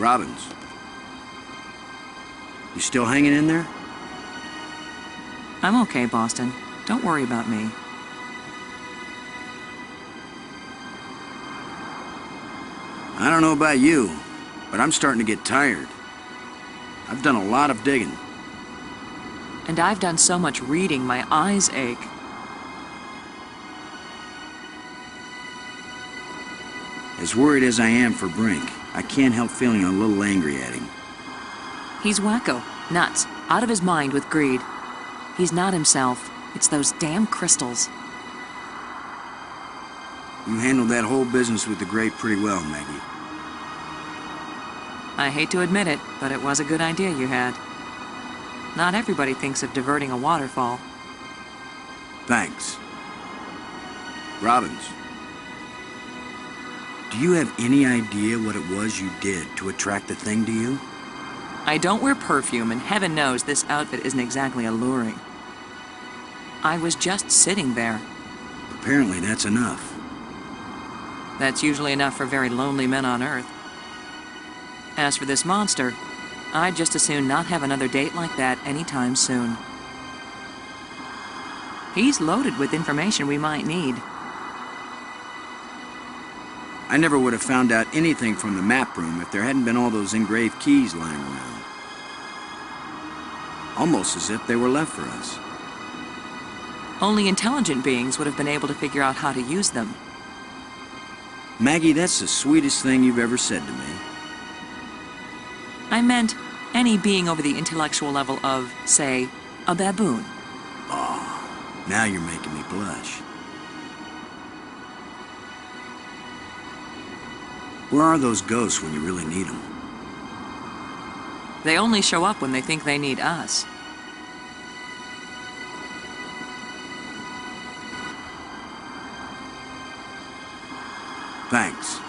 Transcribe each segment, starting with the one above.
Robbins. You still hanging in there? I'm okay, Boston. Don't worry about me. I don't know about you, but I'm starting to get tired. I've done a lot of digging. And I've done so much reading, my eyes ache. As worried as I am for Brink, I can't help feeling a little angry at him. He's wacko, nuts, out of his mind with greed. He's not himself. It's those damn crystals. You handled that whole business with the Great pretty well, Maggie. I hate to admit it, but it was a good idea you had. Not everybody thinks of diverting a waterfall. Thanks. Robbins. Do you have any idea what it was you did to attract the thing to you? I don't wear perfume, and heaven knows this outfit isn't exactly alluring. I was just sitting there. Apparently that's enough. That's usually enough for very lonely men on Earth. As for this monster, I'd just as soon not have another date like that anytime soon. He's loaded with information we might need. I never would have found out anything from the map room if there hadn't been all those engraved keys lying around. Almost as if they were left for us. Only intelligent beings would have been able to figure out how to use them. Maggie, that's the sweetest thing you've ever said to me. I meant any being over the intellectual level of, say, a baboon. Oh, now you're making me blush. Where are those ghosts when you really need them? They only show up when they think they need us. Thanks.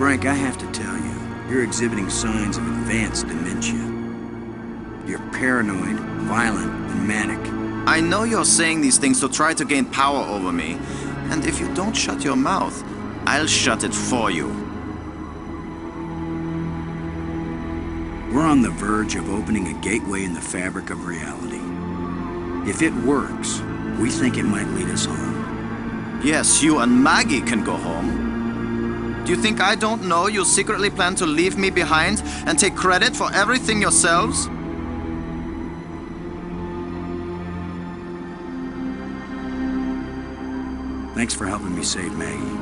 Brink, I have to tell you, you're exhibiting signs of advanced dementia. You're paranoid, violent, and manic. I know you're saying these things to try to gain power over me. And if you don't shut your mouth, I'll shut it for you. We're on the verge of opening a gateway in the fabric of reality. If it works, we think it might lead us home. Yes, you and Maggie can go home. Do you think I don't know you secretly plan to leave me behind and take credit for everything yourselves? Thanks for helping me save Maggie.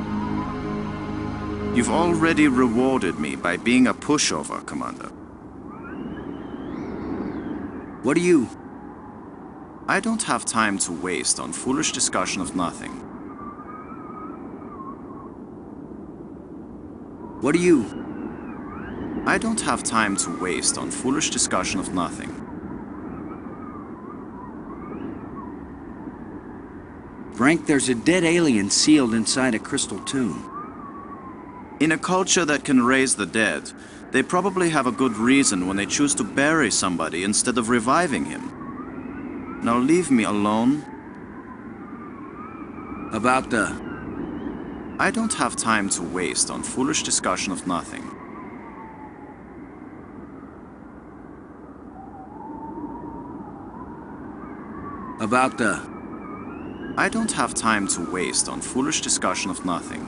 You've already rewarded me by being a pushover, Commander. What do you... I don't have time to waste on foolish discussion of nothing. What do you... I don't have time to waste on foolish discussion of nothing. Brink, there's a dead alien sealed inside a crystal tomb. In a culture that can raise the dead, they probably have a good reason when they choose to bury somebody instead of reviving him. Now leave me alone. About the... I don't have time to waste on foolish discussion of nothing. About the... I don't have time to waste on foolish discussion of nothing.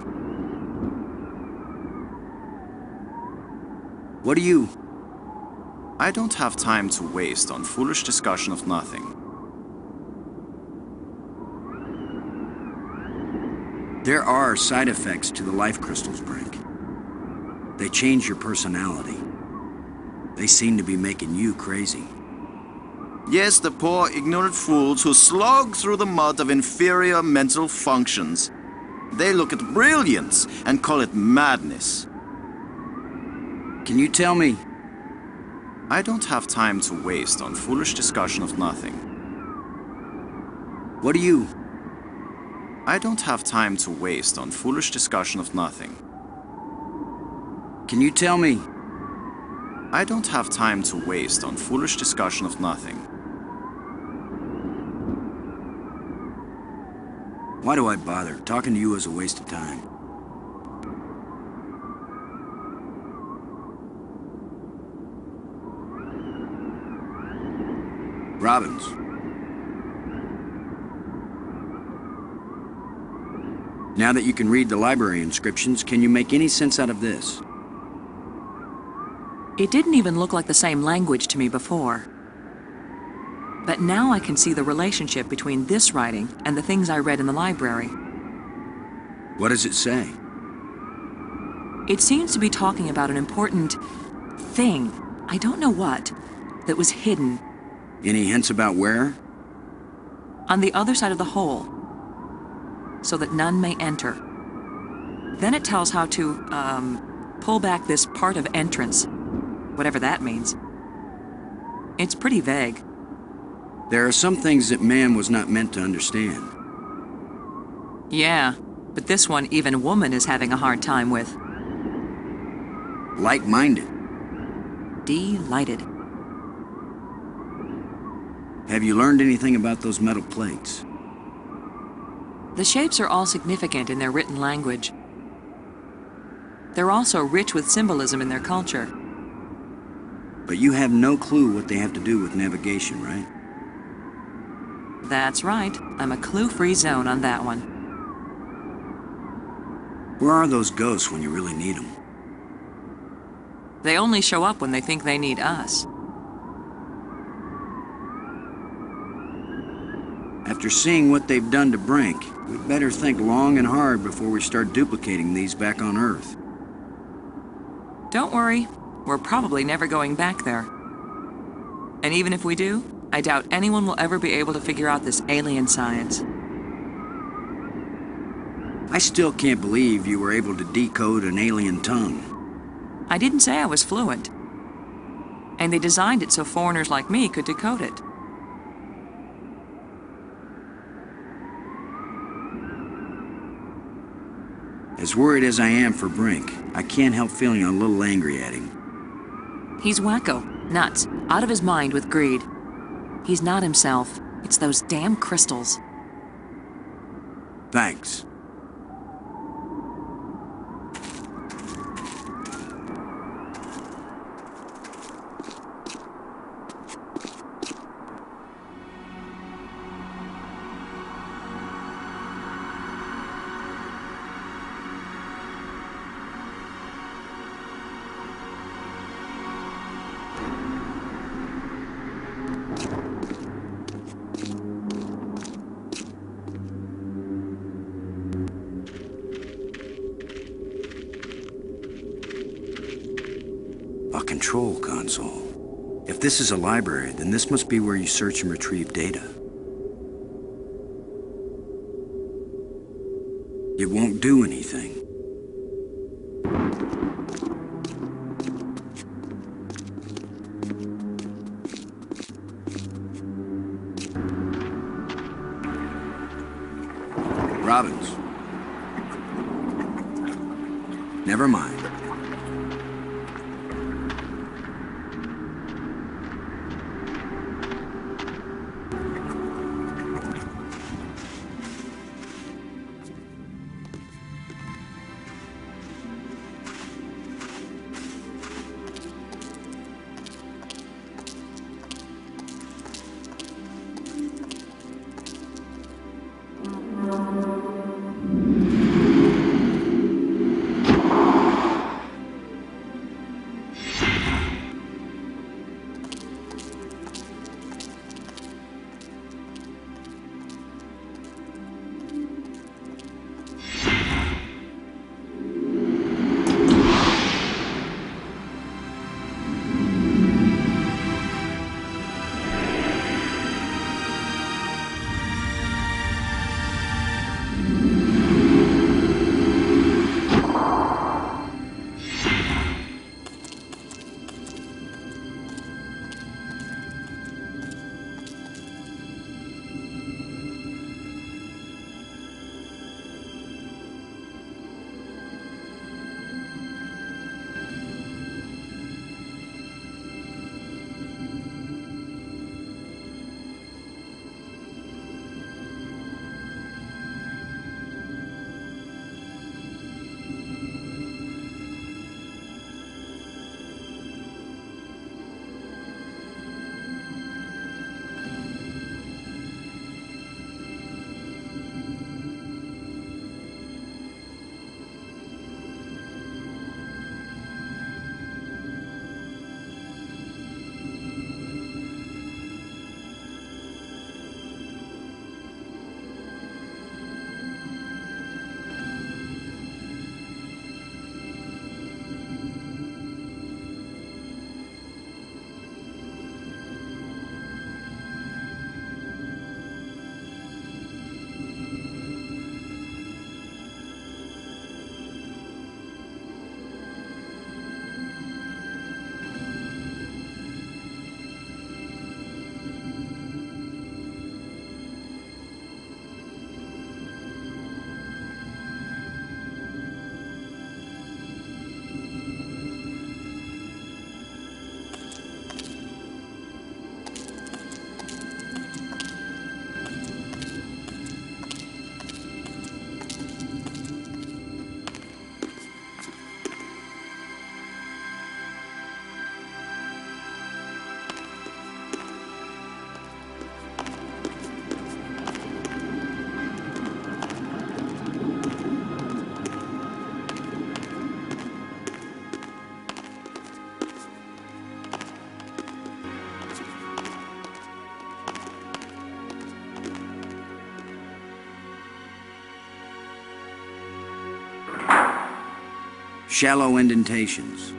What do you... I don't have time to waste on foolish discussion of nothing. There are side effects to the life crystals, Brink. They change your personality. They seem to be making you crazy. Yes, the poor, ignorant fools who slog through the mud of inferior mental functions. They look at brilliance and call it madness. Can you tell me... I don't have time to waste on foolish discussion of nothing. What do you... I don't have time to waste on foolish discussion of nothing. Can you tell me... I don't have time to waste on foolish discussion of nothing. Why do I bother? Talking to you is a waste of time. Robbins. Now that you can read the library inscriptions, can you make any sense out of this? It didn't even look like the same language to me before. But now I can see the relationship between this writing and the things I read in the library. What does it say? It seems to be talking about an important thing, I don't know what, that was hidden. Any hints about where? On the other side of the hole, so that none may enter. Then it tells how to, pull back this part of entrance, whatever that means. It's pretty vague. There are some things that man was not meant to understand. Yeah, but this one even woman is having a hard time with. Like-minded. Delighted. Have you learned anything about those metal plates? The shapes are all significant in their written language. They're also rich with symbolism in their culture. But you have no clue what they have to do with navigation, right? That's right. I'm a clue-free zone on that one. Where are those ghosts when you really need them? They only show up when they think they need us. After seeing what they've done to Brink, we'd better think long and hard before we start duplicating these back on Earth. Don't worry, we're probably never going back there. And even if we do, I doubt anyone will ever be able to figure out this alien science. I still can't believe you were able to decode an alien tongue. I didn't say I was fluent. And they designed it so foreigners like me could decode it. As worried as I am for Brink, I can't help feeling a little angry at him. He's wacko, nuts, out of his mind with greed. He's not himself. It's those damn crystals. Thanks. A control console. If this is a library, then this must be where you search and retrieve data. It won't do anything. Robbins. Never mind. Shallow indentations.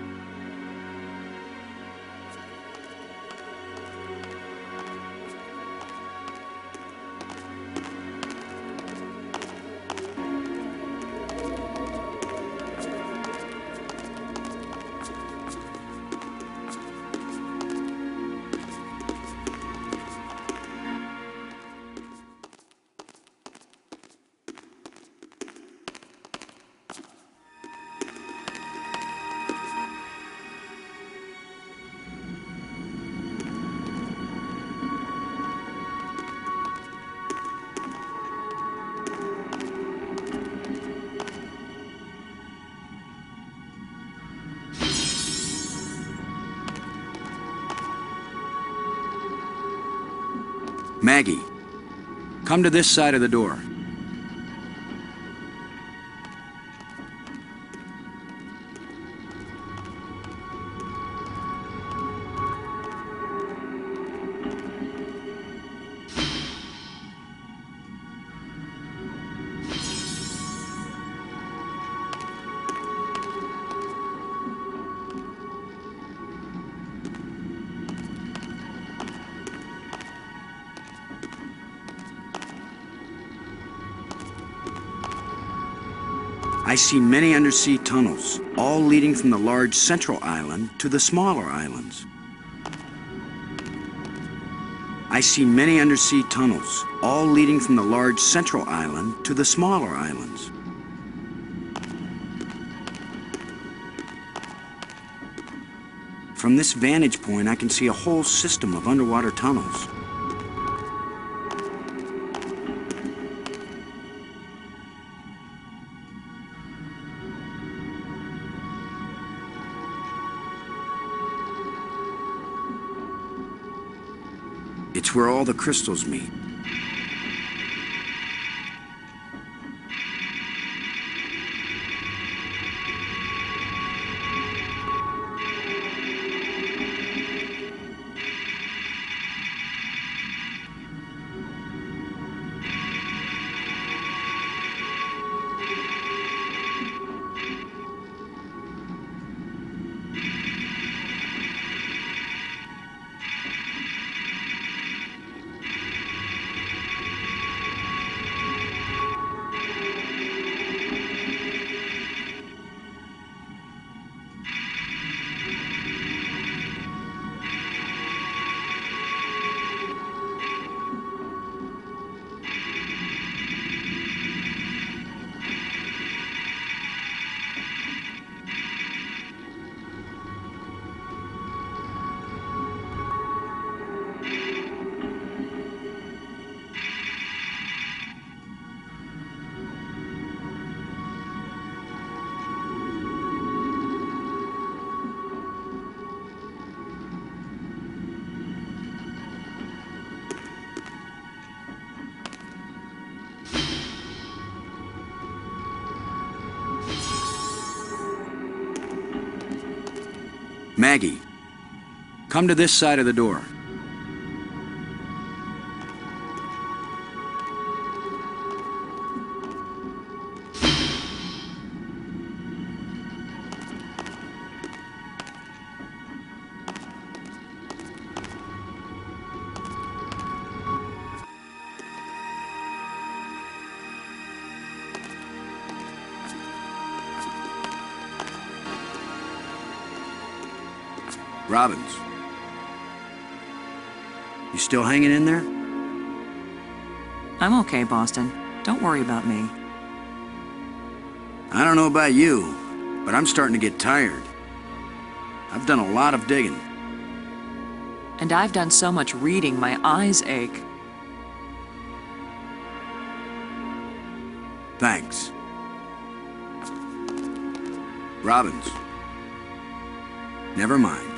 Maggie, come to this side of the door. I see many undersea tunnels, all leading from the large central island to the smaller islands. I see many undersea tunnels, all leading from the large central island to the smaller islands. From this vantage point, I can see a whole system of underwater tunnels. It's where all the crystals meet. Maggie, come to this side of the door. Robbins, you still hanging in there? I'm okay, Boston. Don't worry about me. I don't know about you, but I'm starting to get tired. I've done a lot of digging. And I've done so much reading, my eyes ache. Thanks. Robbins, never mind.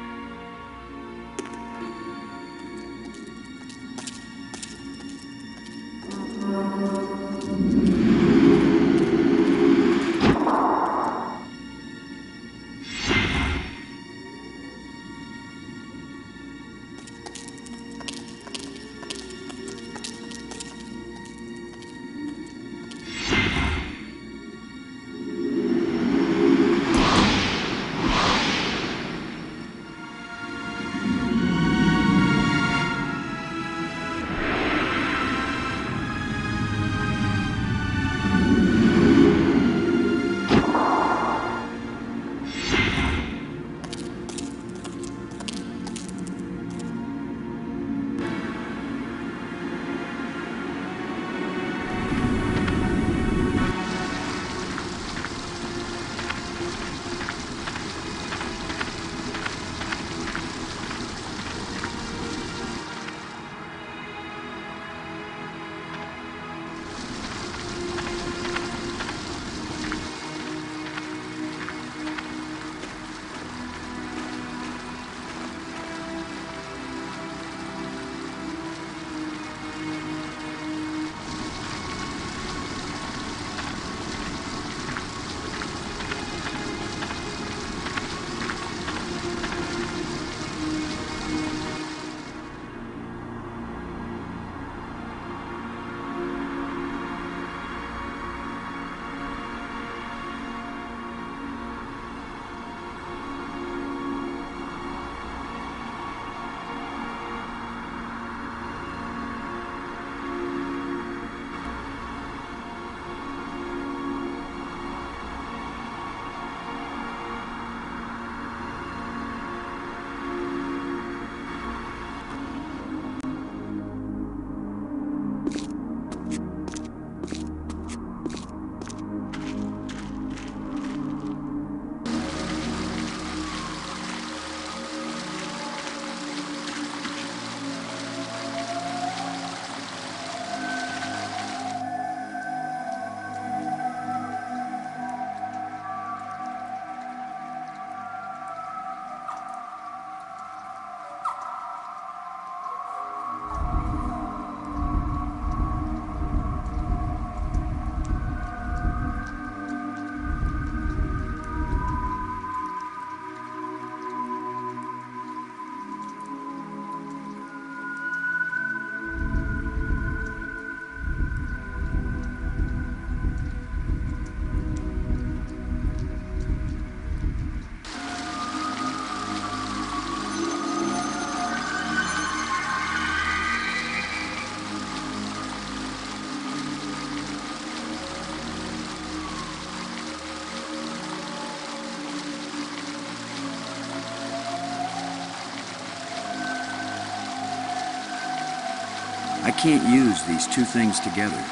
I can't use these two things together.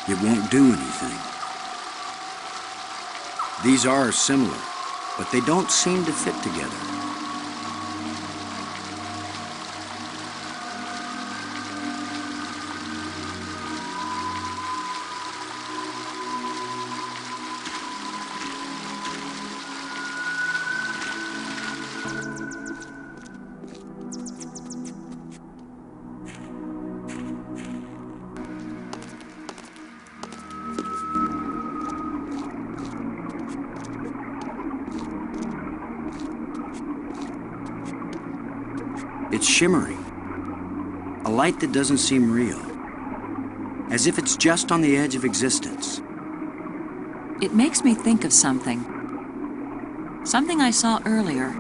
It won't do anything. These are similar, but they don't seem to fit together. It's shimmering. A light that doesn't seem real. As if it's just on the edge of existence. It makes me think of something. Something I saw earlier.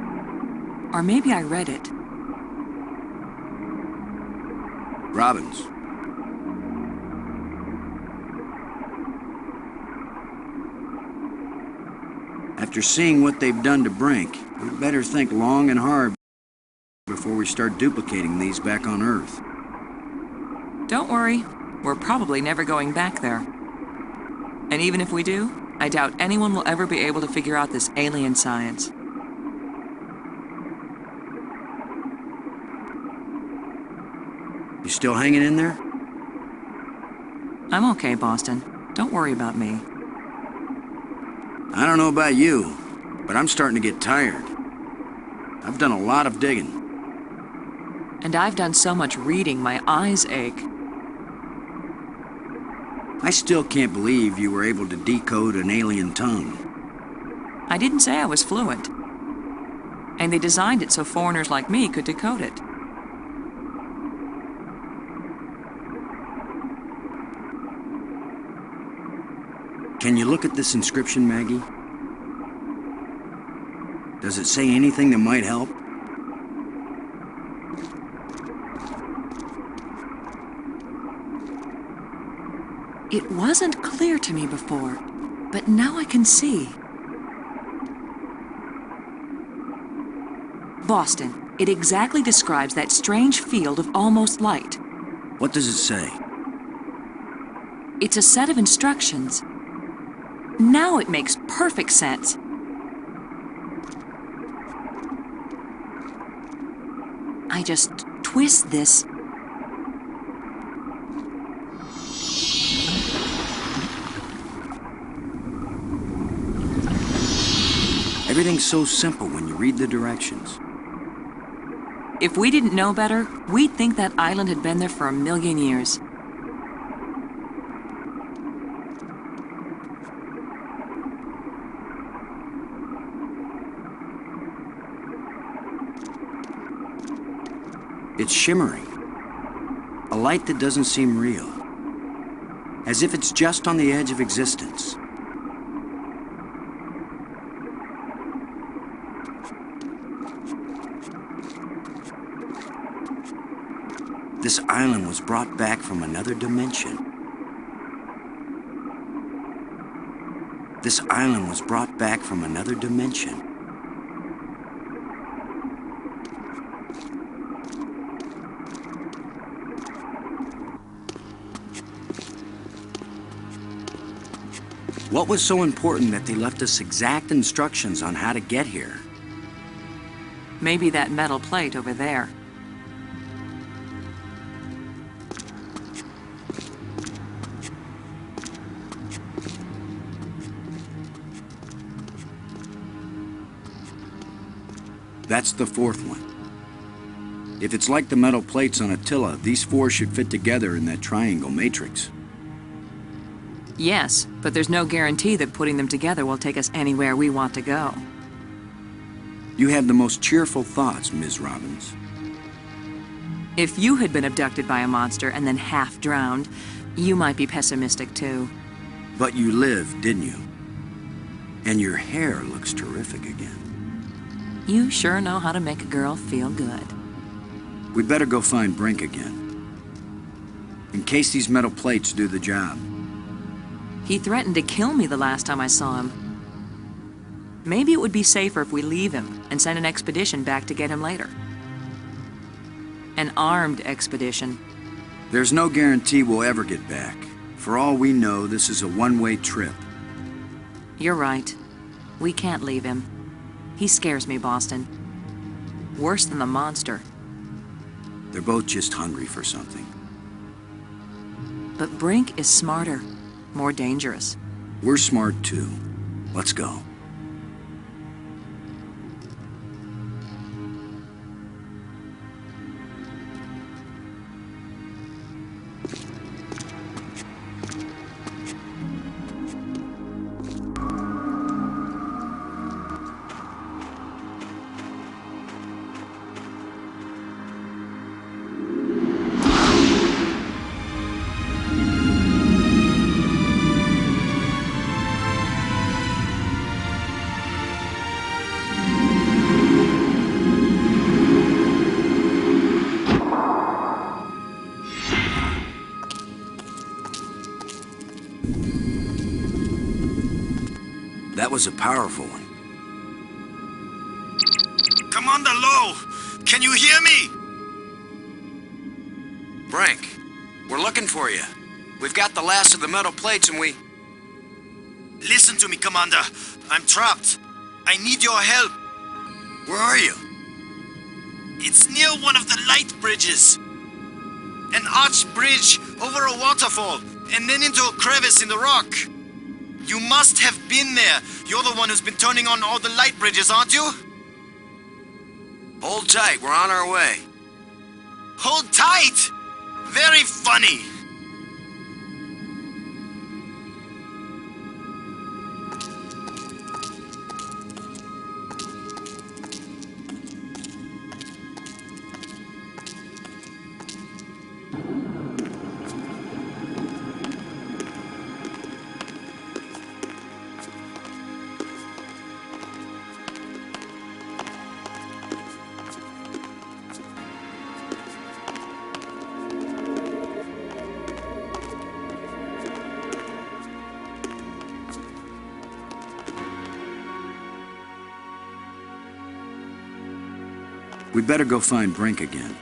Or maybe I read it. Robbins. After seeing what they've done to Brink, we'd better think long and hard before we start duplicating these back on Earth. Don't worry, we're probably never going back there. And even if we do, I doubt anyone will ever be able to figure out this alien science. You still hanging in there? I'm okay, Boston. Don't worry about me. I don't know about you, but I'm starting to get tired. I've done a lot of digging. And I've done so much reading, my eyes ache. I still can't believe you were able to decode an alien tongue. I didn't say I was fluent. And they designed it so foreigners like me could decode it. Can you look at this inscription, Maggie? Does it say anything that might help? It wasn't clear to me before, but now I can see. Boston, it exactly describes that strange field of almost light. What does it say? It's a set of instructions. Now it makes perfect sense. I just twist this. Everything's so simple when you read the directions. If we didn't know better, we'd think that island had been there for a million years. It's shimmering. A light that doesn't seem real. As if it's just on the edge of existence. This island was brought back from another dimension. This island was brought back from another dimension. What was so important that they left us exact instructions on how to get here? Maybe that metal plate over there. That's the fourth one. If it's like the metal plates on Attila, these four should fit together in that triangle matrix. Yes, but there's no guarantee that putting them together will take us anywhere we want to go. You have the most cheerful thoughts, Ms. Robbins. If you had been abducted by a monster and then half drowned, you might be pessimistic too. But you lived, didn't you? And your hair looks terrific again. You sure know how to make a girl feel good. We'd better go find Brink again. In case these metal plates do the job. He threatened to kill me the last time I saw him. Maybe it would be safer if we leave him and send an expedition back to get him later. An armed expedition. There's no guarantee we'll ever get back. For all we know, this is a one-way trip. You're right. We can't leave him. He scares me, Boston. Worse than the monster. They're both just hungry for something. But Brink is smarter, more dangerous. We're smart too. Let's go. That was a powerful one. Commander Lowe! Can you hear me? Brink, we're looking for you. We've got the last of the metal plates and we... Listen to me, Commander. I'm trapped. I need your help. Where are you? It's near one of the light bridges. An arched bridge over a waterfall, and then into a crevice in the rock. You must have been there. You're the one who's been turning on all the light bridges, aren't you? Hold tight, we're on our way. Hold tight! Very funny. We better go find Brink again.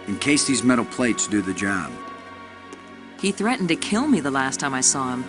In case these metal plates do the job. He threatened to kill me the last time I saw him.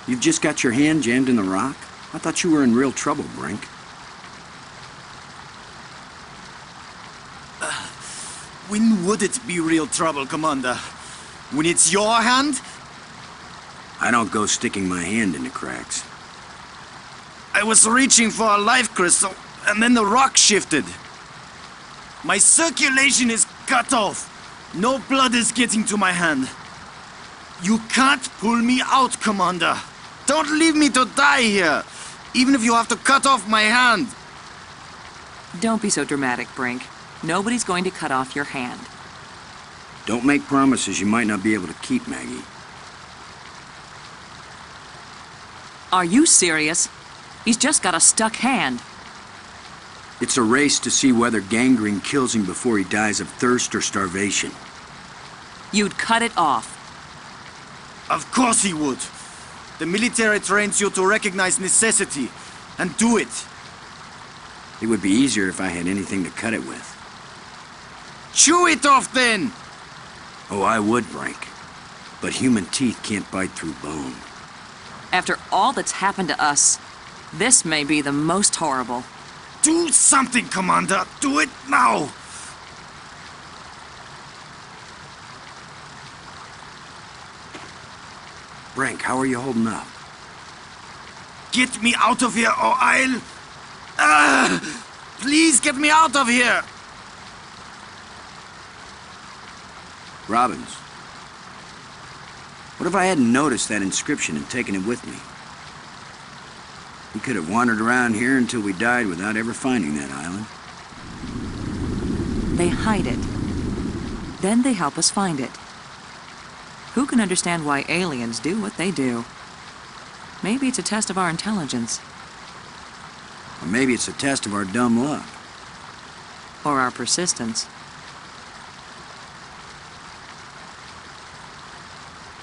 You've just got your hand jammed in the rock? I thought you were in real trouble, Brink. When would it be real trouble, Commander? When it's your hand? I don't go sticking my hand into cracks. I was reaching for a life crystal, and then the rock shifted. My circulation is cut off. No blood is getting to my hand. You can't pull me out, Commander. Don't leave me to die here. Even if you have to cut off my hand. Don't be so dramatic, Brink. Nobody's going to cut off your hand. Don't make promises you might not be able to keep, Maggie. Are you serious? He's just got a stuck hand. It's a race to see whether gangrene kills him before he dies of thirst or starvation. You'd cut it off. Of course he would. The military trains you to recognize necessity and do it. It would be easier if I had anything to cut it with. Chew it off then! Oh, I would, Brink. But human teeth can't bite through bone. After all that's happened to us, this may be the most horrible. Do something, Commander! Do it now! Brink, how are you holding up? Get me out of here or I'll... please get me out of here! Robbins. What if I hadn't noticed that inscription and taken it with me? We could have wandered around here until we died without ever finding that island. They hide it. Then they help us find it. Who can understand why aliens do what they do? Maybe it's a test of our intelligence. Or maybe it's a test of our dumb luck. Or our persistence.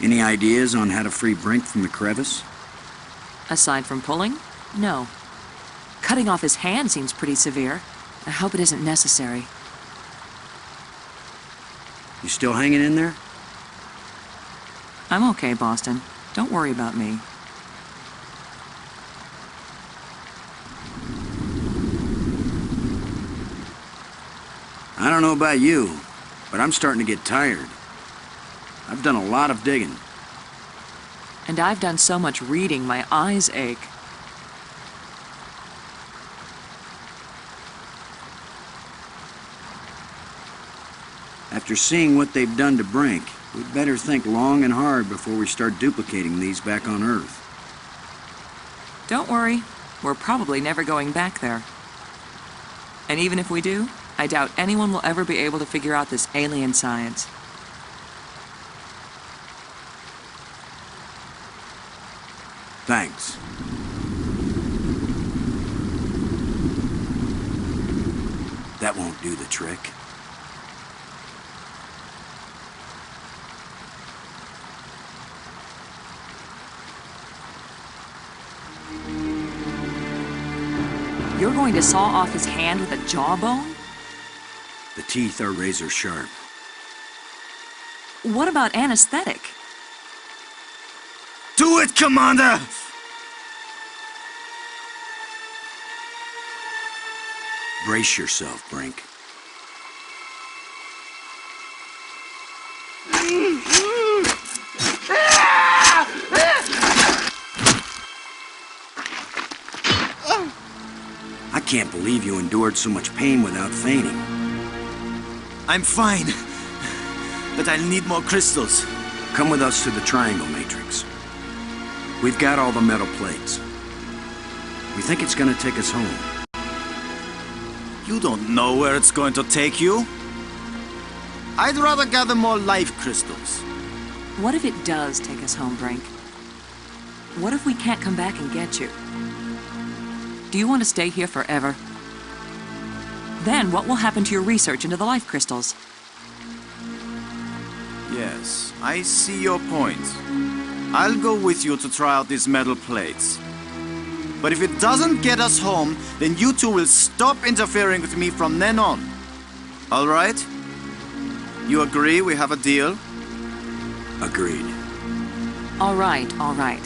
Any ideas on how to free Brink from the crevice? Aside from pulling? No. Cutting off his hand seems pretty severe. I hope it isn't necessary. You still hanging in there? I'm okay, Boston. Don't worry about me. I don't know about you, but I'm starting to get tired. I've done a lot of digging. And I've done so much reading, my eyes ache. After seeing what they've done to Brink, we'd better think long and hard before we start duplicating these back on Earth. Don't worry, we're probably never going back there. And even if we do, I doubt anyone will ever be able to figure out this alien science. Thanks. That won't do the trick. You're going to saw off his hand with a jawbone? The teeth are razor sharp. What about anesthetic? Do it, Commander! Brace yourself, Brink. I can't believe you endured so much pain without fainting. I'm fine, but I'll need more crystals. Come with us to the Triangle Matrix. We've got all the metal plates. We think it's gonna take us home. You don't know where it's going to take you. I'd rather gather more life crystals. What if it does take us home, Brink? What if we can't come back and get you? Do you want to stay here forever? Then what will happen to your research into the life crystals? Yes, I see your point. I'll go with you to try out these metal plates. But if it doesn't get us home, then you two will stop interfering with me from then on. All right? You agree we have a deal? Agreed. All right, all right.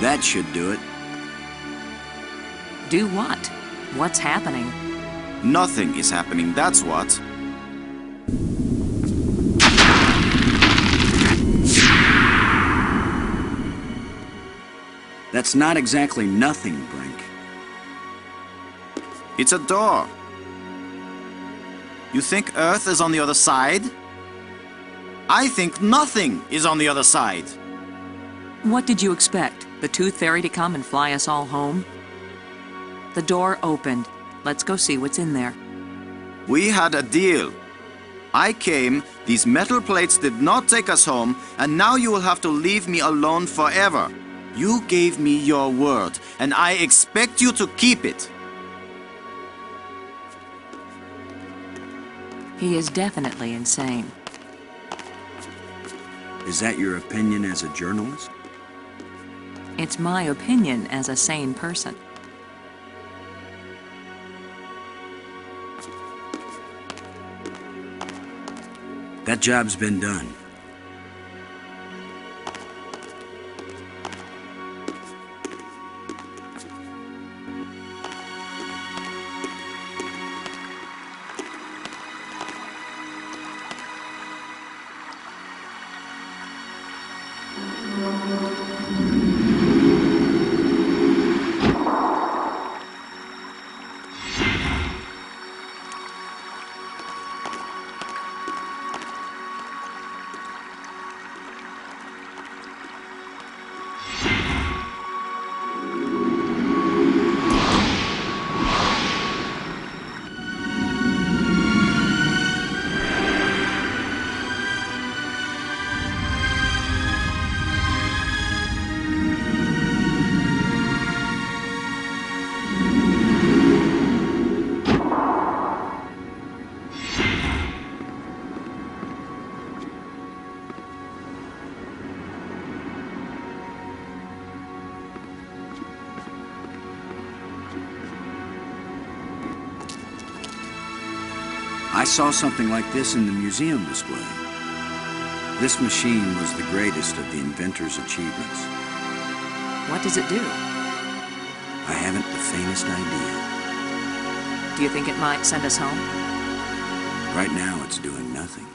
That should do it. Do what? What's happening? Nothing is happening, that's what. That's not exactly nothing, Brink. It's a door. You think Earth is on the other side? I think nothing is on the other side. What did you expect? The Tooth Fairy to come and fly us all home? The door opened. Let's go see what's in there. We had a deal. I came, these metal plates did not take us home, and now you will have to leave me alone forever. You gave me your word, and I expect you to keep it. He is definitely insane. Is that your opinion as a journalist? It's my opinion as a sane person. That job's been done. I saw something like this in the museum display. This machine was the greatest of the inventor's achievements. What does it do? I haven't the faintest idea. Do you think it might send us home? Right now, it's doing nothing.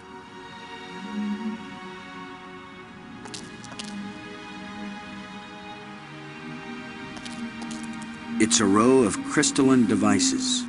It's a row of crystalline devices.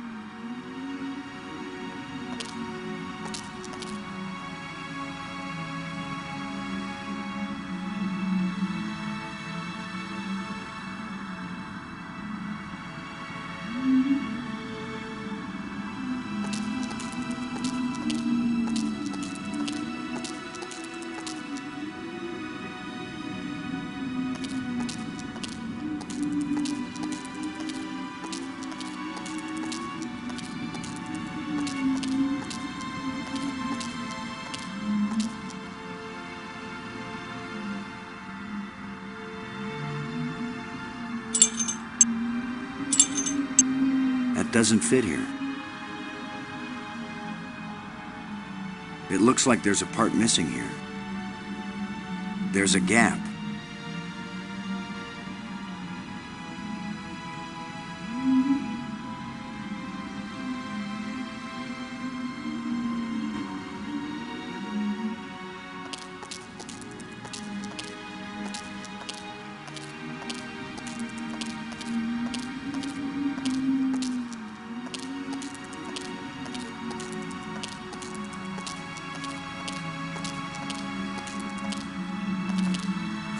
Doesn't fit here. It looks like there's a part missing here. There's a gap.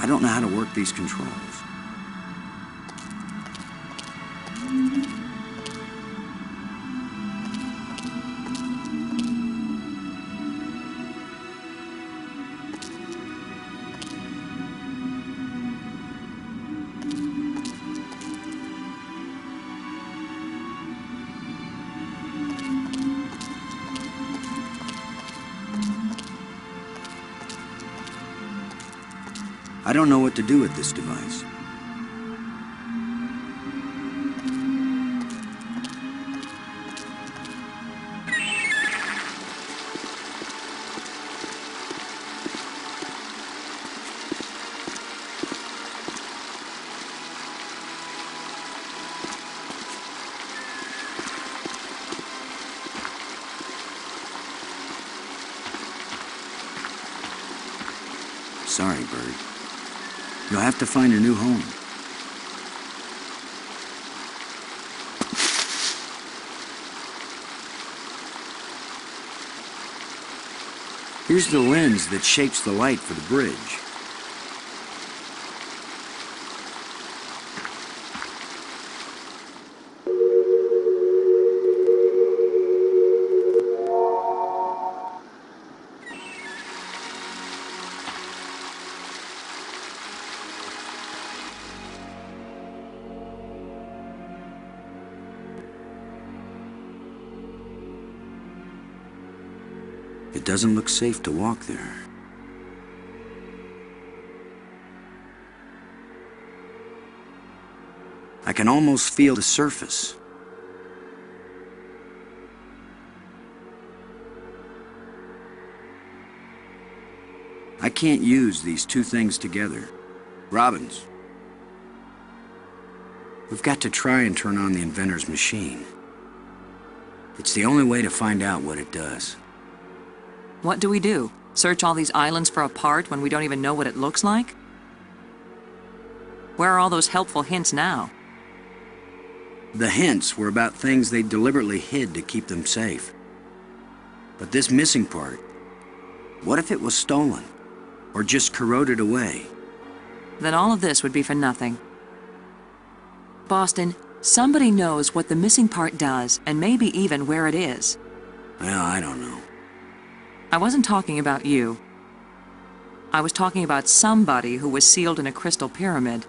I don't know how to work these controls. I don't know what to do with this device. Sorry, Bird. You'll have to find a new home. Here's the lens that shapes the light for the bridge. It doesn't look safe to walk there. I can almost feel the surface. I can't use these two things together. Robbins, we've got to try and turn on the inventor's machine. It's the only way to find out what it does. What do we do? Search all these islands for a part when we don't even know what it looks like? Where are all those helpful hints now? The hints were about things they deliberately hid to keep them safe. But this missing part, what if it was stolen? Or just corroded away? Then all of this would be for nothing. Boston, somebody knows what the missing part does, and maybe even where it is. Well, I don't know. I wasn't talking about you. I was talking about somebody who was sealed in a crystal pyramid.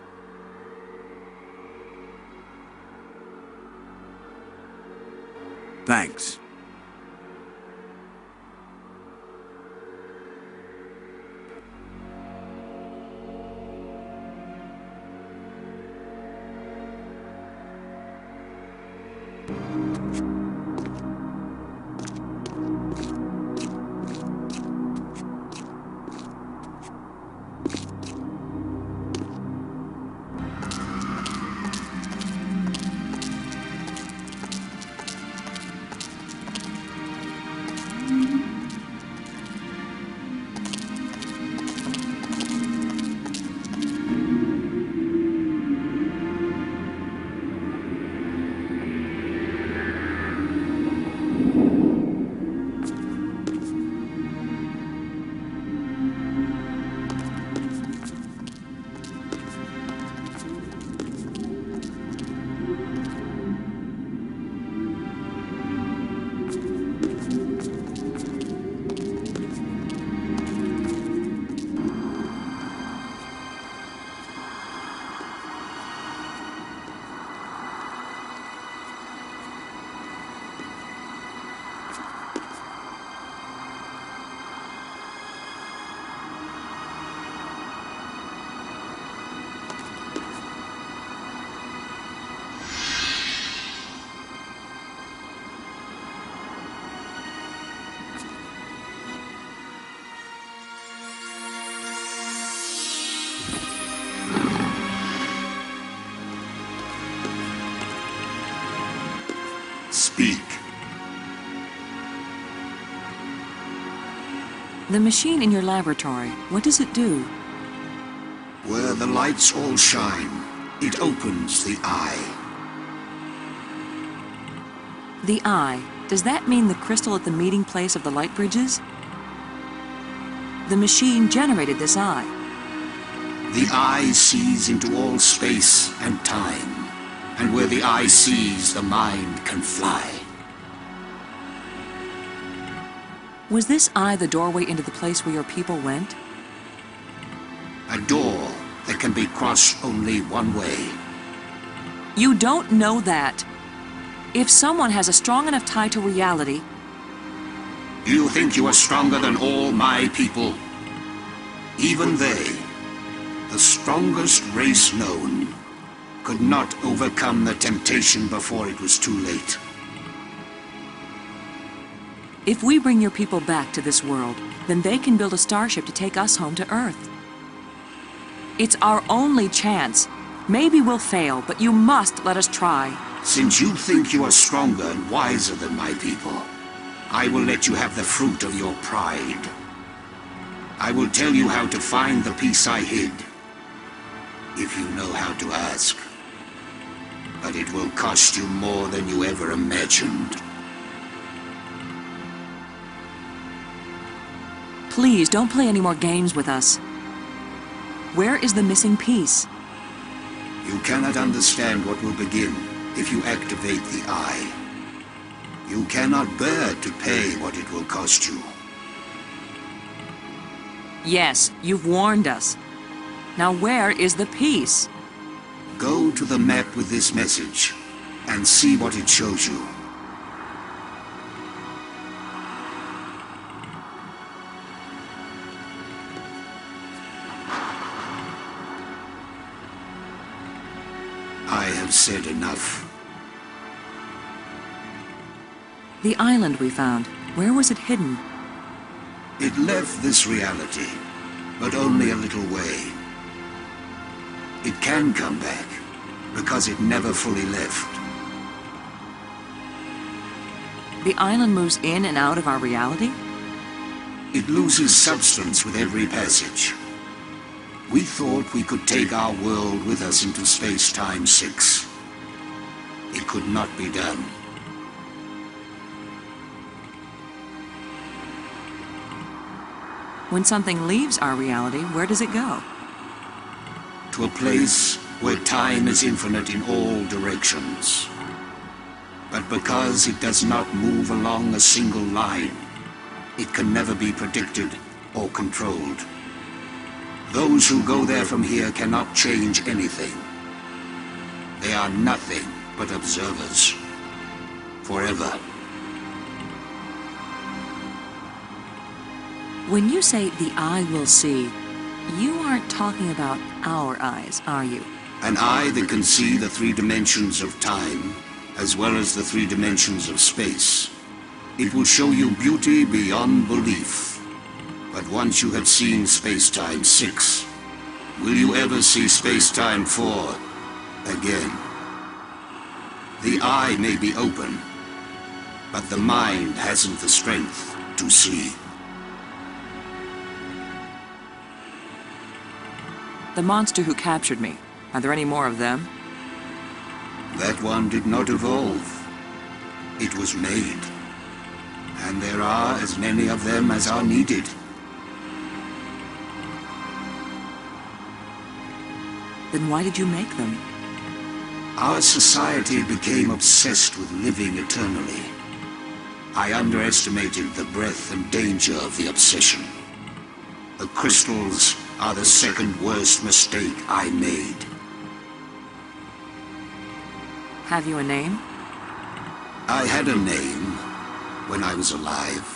Thanks. Speak. The machine in your laboratory, what does it do? Where the lights all shine, it opens the eye. The eye. Does that mean the crystal at the meeting place of the light bridges? The machine generated this eye. The eye sees into all space and time. And where the eye sees, the mind can fly. Was this eye the doorway into the place where your people went? A door that can be crossed only one way. You don't know that. If someone has a strong enough tie to reality... You think you are stronger than all my people? Even they, the strongest race known, could not overcome the temptation before it was too late. If we bring your people back to this world, then they can build a starship to take us home to Earth. It's our only chance. Maybe we'll fail, but you must let us try. Since you think you are stronger and wiser than my people, I will let you have the fruit of your pride. I will tell you how to find the piece I hid, if you know how to ask. But it will cost you more than you ever imagined. Please, don't play any more games with us. Where is the missing piece? You cannot understand what will begin if you activate the eye. You cannot bear to pay what it will cost you. Yes, you've warned us. Now where is the piece? Go to the map with this message and see what it shows you. I have said enough. The island we found, where was it hidden? It left this reality, but only a little way. It can come back, because it never fully left. The island moves in and out of our reality? It loses substance with every passage. We thought we could take our world with us into Space-Time 6. It could not be done. When something leaves our reality, where does it go? To a place where time is infinite in all directions. But because it does not move along a single line, it can never be predicted or controlled. Those who go there from here cannot change anything. They are nothing but observers. Forever. When you say the eye will see, you aren't talking about our eyes, are you? An eye that can see the 3 dimensions of time, as well as the 3 dimensions of space. It will show you beauty beyond belief. But once you have seen Space-Time 6, will you ever see Space-Time 4 again? The eye may be open, but the mind hasn't the strength to see. The monster who captured me, are there any more of them? That one did not evolve. It was made. And there are as many of them as are needed. Then why did you make them? Our society became obsessed with living eternally. I underestimated the breadth and danger of the obsession. The crystals are the second worst mistake I made. Have you a name? I had a name when I was alive.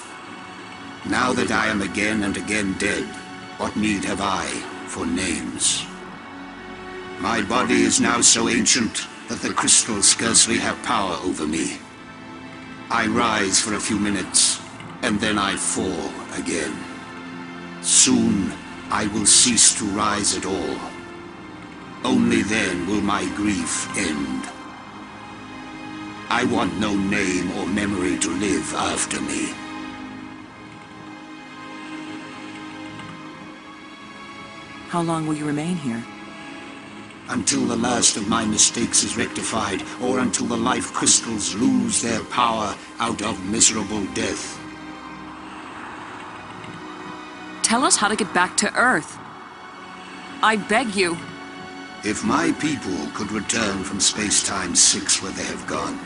Now that I am again and again dead, what need have I for names? My body is now so ancient that the crystals scarcely have power over me. I rise for a few minutes, and then I fall again. Soon, I will cease to rise at all. Only then will my grief end. I want no name or memory to live after me. How long will you remain here? Until the last of my mistakes is rectified, or until the life crystals lose their power out of miserable death. Tell us how to get back to Earth. I beg you. If my people could return from Space-Time 6 where they have gone,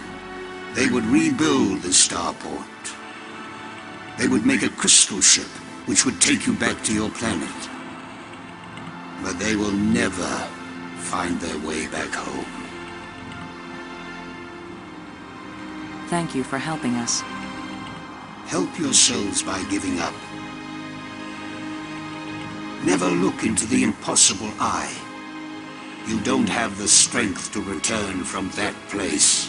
they would rebuild the starport. They would make a crystal ship which would take you back to your planet. But they will never find their way back home. Thank you for helping us. Help yourselves by giving up. Never look into the impossible eye. You don't have the strength to return from that place.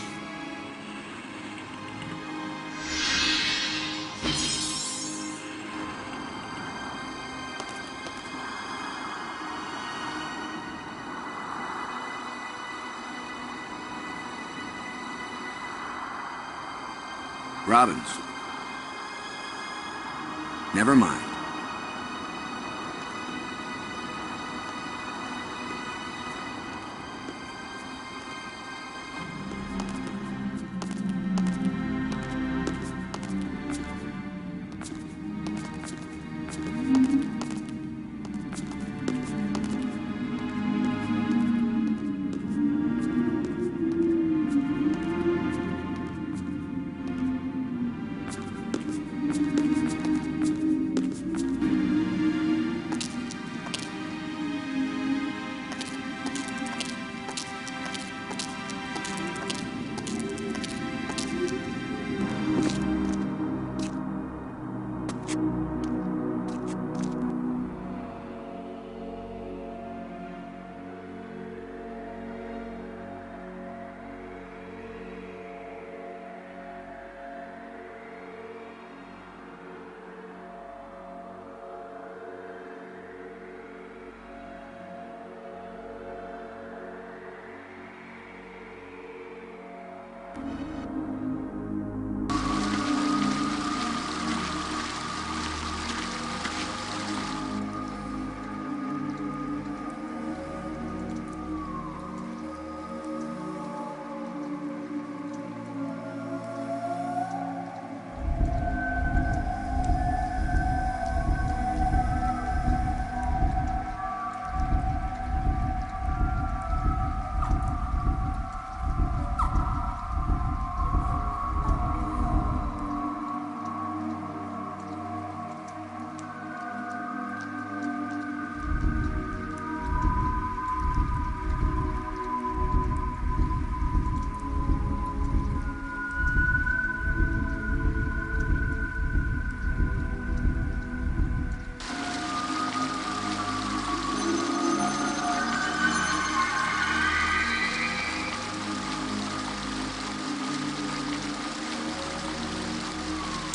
Robbins. Never mind.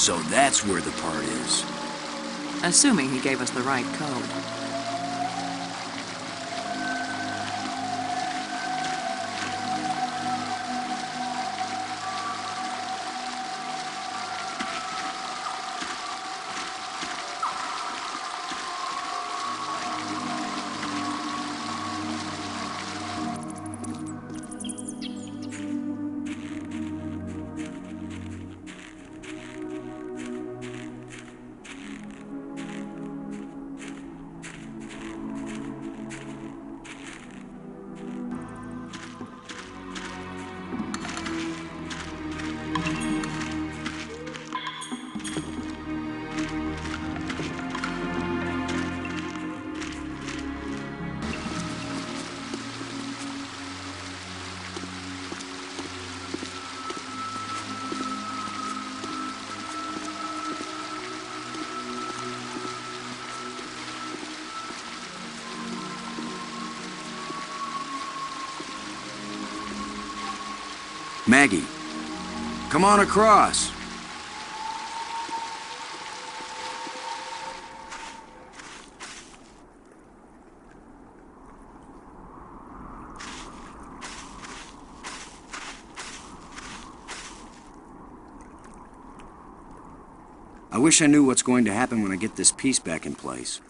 So that's where the part is. Assuming he gave us the right code. Maggie, come on across. I wish I knew what's going to happen when I get this piece back in place.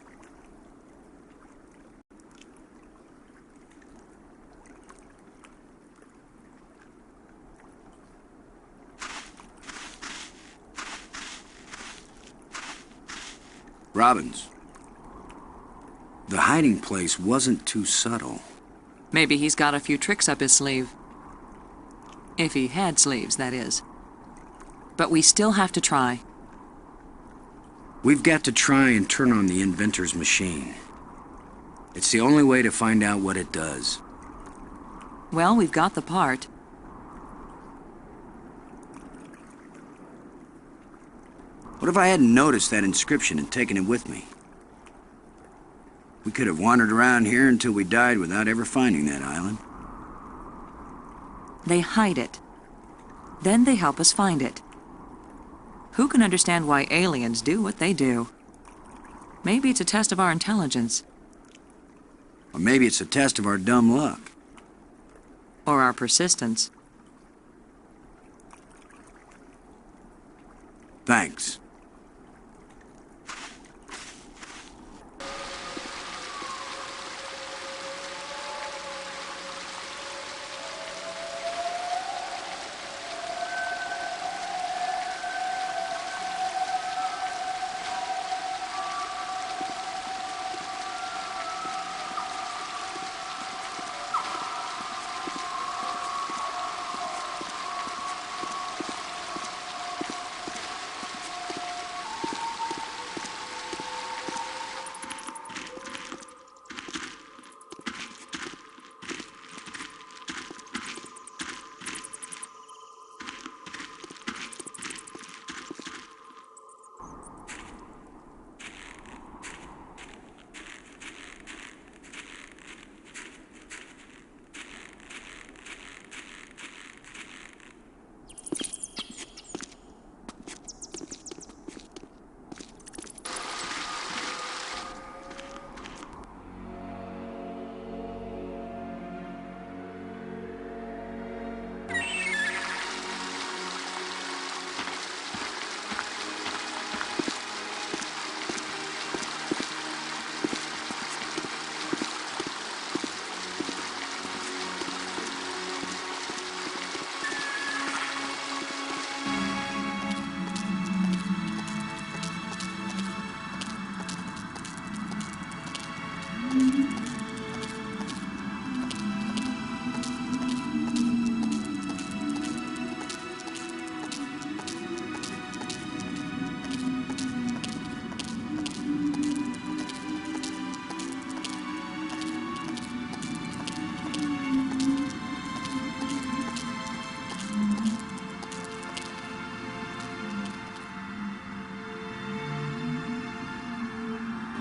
Robbins. The hiding place wasn't too subtle. Maybe he's got a few tricks up his sleeve. If he had sleeves, that is. But we still have to try. We've got to try and turn on the inventor's machine. It's the only way to find out what it does. Well, we've got the part. What if I hadn't noticed that inscription and taken it with me? We could have wandered around here until we died without ever finding that island. They hide it. Then they help us find it. Who can understand why aliens do what they do? Maybe it's a test of our intelligence. Or maybe it's a test of our dumb luck. Or our persistence. Thanks.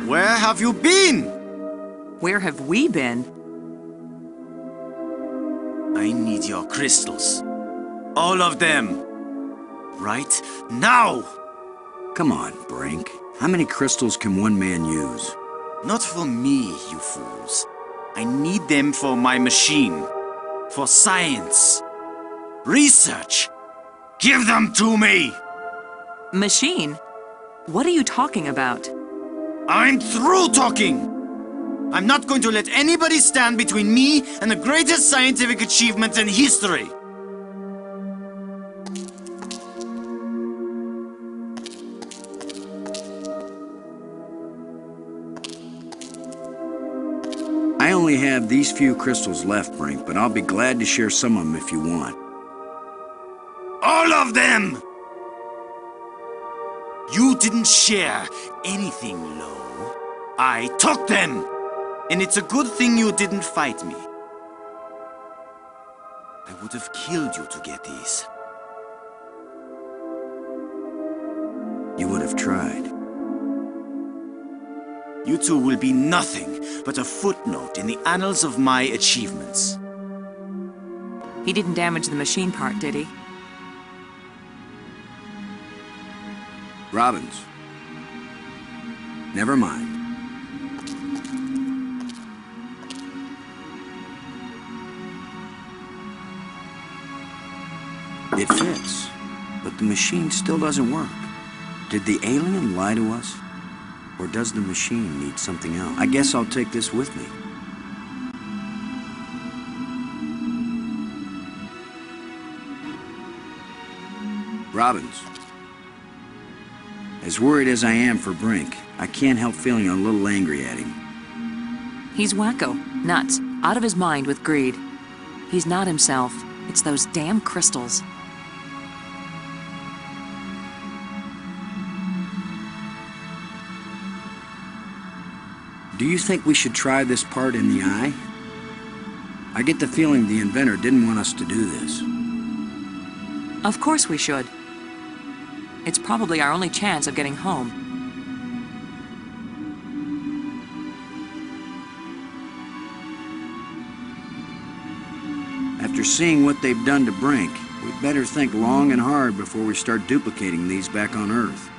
Where have you been? Where have we been? I need your crystals. All of them. Right now! Come on, Brink. How many crystals can one man use? Not for me, you fools. I need them for my machine. For science. Research. Give them to me! Machine? What are you talking about? I'm through talking! I'm not going to let anybody stand between me and the greatest scientific achievement in history! I only have these few crystals left, Brink, but I'll be glad to share some of them if you want. All of them! You didn't share anything, Lo. I took them! And it's a good thing you didn't fight me. I would have killed you to get these. You would have tried. You two will be nothing but a footnote in the annals of my achievements. He didn't damage the machine part, did he? Robbins. Never mind. It fits, but the machine still doesn't work. Did the alien lie to us? Or does the machine need something else? I guess I'll take this with me. Robbins. As worried as I am for Brink, I can't help feeling a little angry at him. He's wacko, nuts, out of his mind with greed. He's not himself. It's those damn crystals. Do you think we should try this part in the eye? I get the feeling the inventor didn't want us to do this. Of course we should. It's probably our only chance of getting home. After seeing what they've done to Brink, we'd better think long and hard before we start duplicating these back on Earth.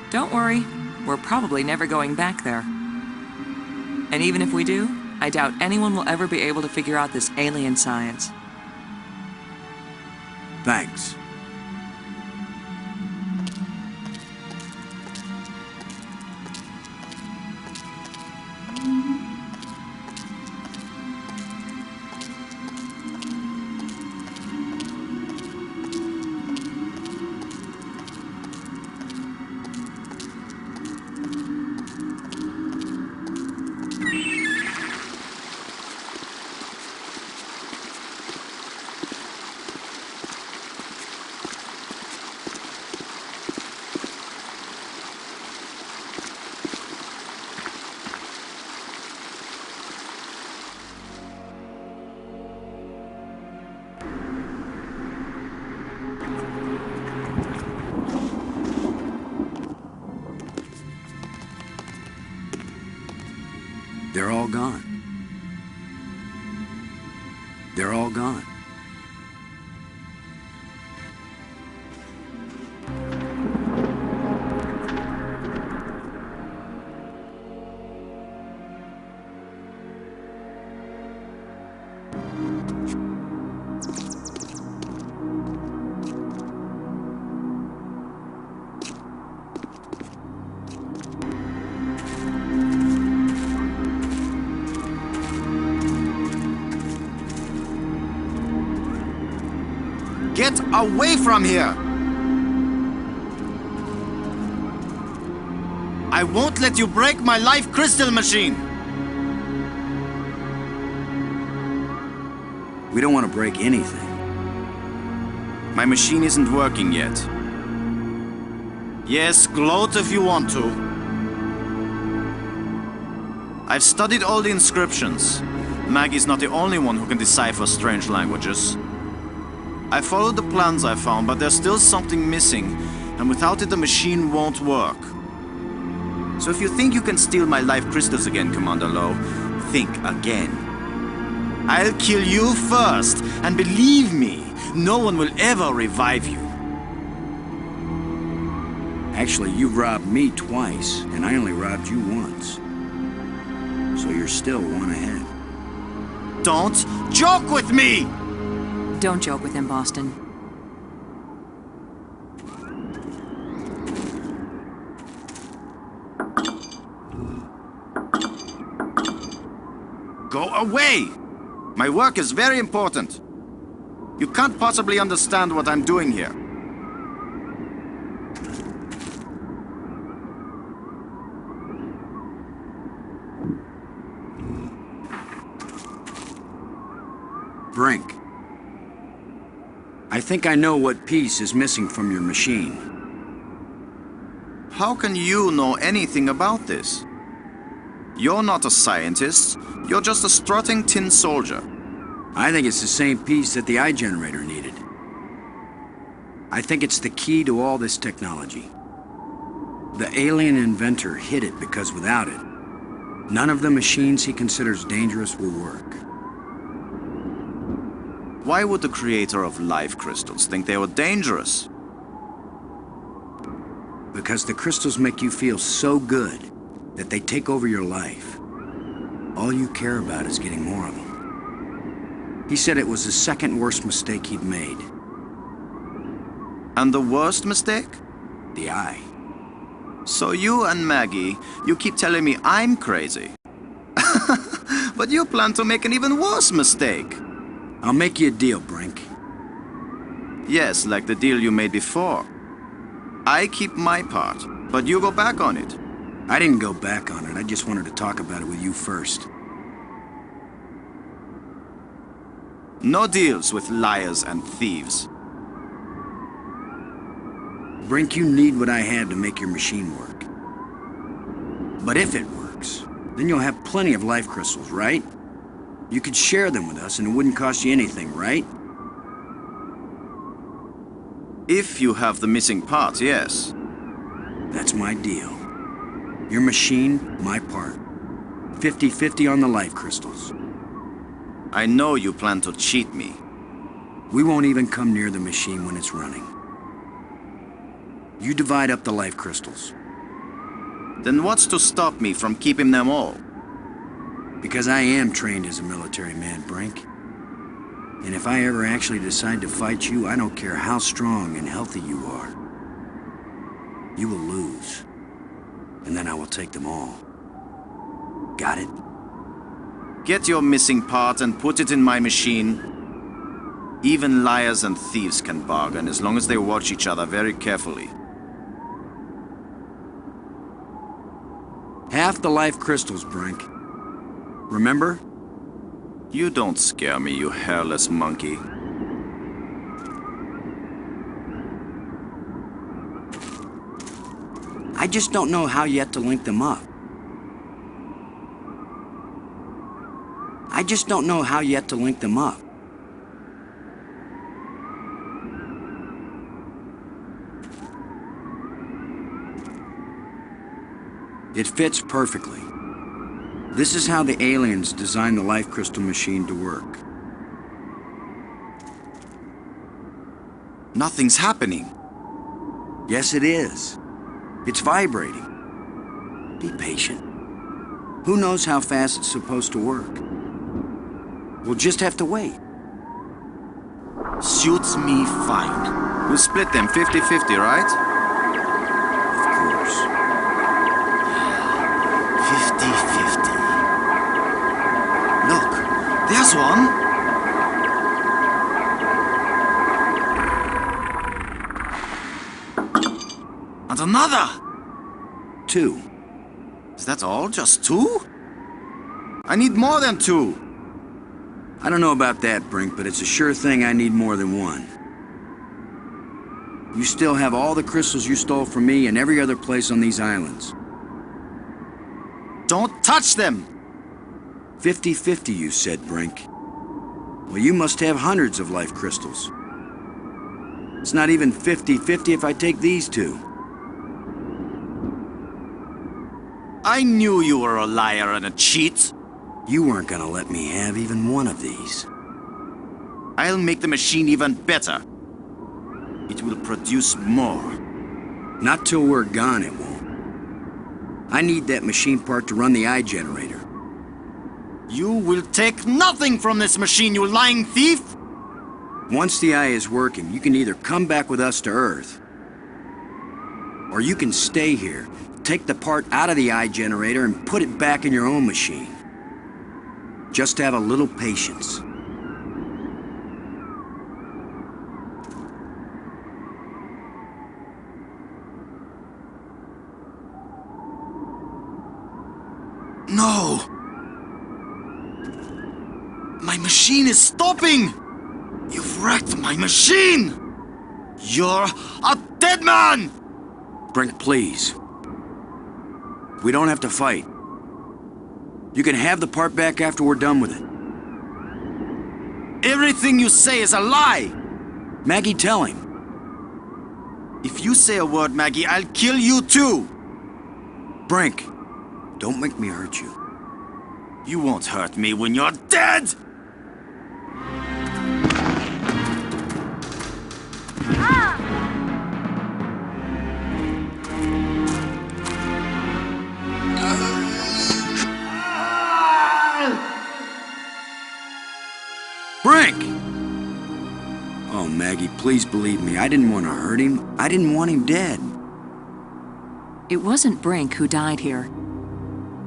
Don't worry, we're probably never going back there. And even if we do, I doubt anyone will ever be able to figure out this alien science. Thanks. They're all gone. They're all gone. Get away from here! I won't let you break my life crystal machine! We don't want to break anything. My machine isn't working yet. Yes, gloat if you want to. I've studied all the inscriptions. Maggie's not the only one who can decipher strange languages. I followed the plans I found, but there's still something missing, and without it the machine won't work. So if you think you can steal my life crystals again, Commander Lo, think again. I'll kill you first, and believe me, no one will ever revive you. Actually, you've robbed me twice, and I only robbed you once. So you're still one ahead. Don't joke with me! Don't joke with him, Boston. Go away! My work is very important. You can't possibly understand what I'm doing here. Brink. I think I know what piece is missing from your machine. How can you know anything about this? You're not a scientist. You're just a strutting tin soldier. I think it's the same piece that the eye generator needed. I think it's the key to all this technology. The alien inventor hid it because without it, none of the machines he considers dangerous will work. Why would the creator of life crystals think they were dangerous? Because the crystals make you feel so good that they take over your life. All you care about is getting more of them. He said it was the second worst mistake he'd made. And the worst mistake? The eye. So you and Maggie, you keep telling me I'm crazy. But you plan to make an even worse mistake. I'll make you a deal, Brink. Yes, like the deal you made before. I keep my part, but you go back on it. I didn't go back on it. I just wanted to talk about it with you first. No deals with liars and thieves. Brink, you need what I had to make your machine work. But if it works, then you'll have plenty of life crystals, right? You could share them with us and it wouldn't cost you anything, right? If you have the missing parts, yes. That's my deal. Your machine, my part. 50-50 on the life crystals. I know you plan to cheat me. We won't even come near the machine when it's running. You divide up the life crystals. Then what's to stop me from keeping them all? Because I am trained as a military man, Brink. And if I ever actually decide to fight you, I don't care how strong and healthy you are. You will lose. And then I will take them all. Got it? Get your missing part and put it in my machine. Even liars and thieves can bargain as long as they watch each other very carefully. Half the life crystals, Brink. Remember? You don't scare me, you hairless monkey. I just don't know how yet to link them up. I just don't know how yet to link them up. It fits perfectly. This is how the aliens designed the life crystal machine to work. Nothing's happening. Yes, it is. It's vibrating. Be patient. Who knows how fast it's supposed to work? We'll just have to wait. Suits me fine. We'll split them 50-50, right? Of course. 50-50. Look, there's one. And another. 2. Is that all? Just 2? I need more than 2. I don't know about that, Brink, but it's a sure thing I need more than 1. You still have all the crystals you stole from me and every other place on these islands. Don't touch them! 50-50, you said, Brink. Well, you must have hundreds of life crystals. It's not even 50-50 if I take these 2. I knew you were a liar and a cheat. You weren't gonna let me have even one of these. I'll make the machine even better. It will produce more. Not till we're gone, it won't. I need that machine part to run the eye generator. You will take nothing from this machine, you lying thief! Once the eye is working, you can either come back with us to Earth, or you can stay here, take the part out of the eye generator and put it back in your own machine. Just have a little patience. No! My machine is stopping! You've wrecked my machine! You're a dead man! Brink, please. We don't have to fight. You can have the part back after we're done with it. Everything you say is a lie! Maggie, tell him. If you say a word, Maggie, I'll kill you too! Brink, don't make me hurt you. You won't hurt me when you're dead! Brink! Oh, Maggie, please believe me. I didn't want to hurt him. I didn't want him dead. It wasn't Brink who died here.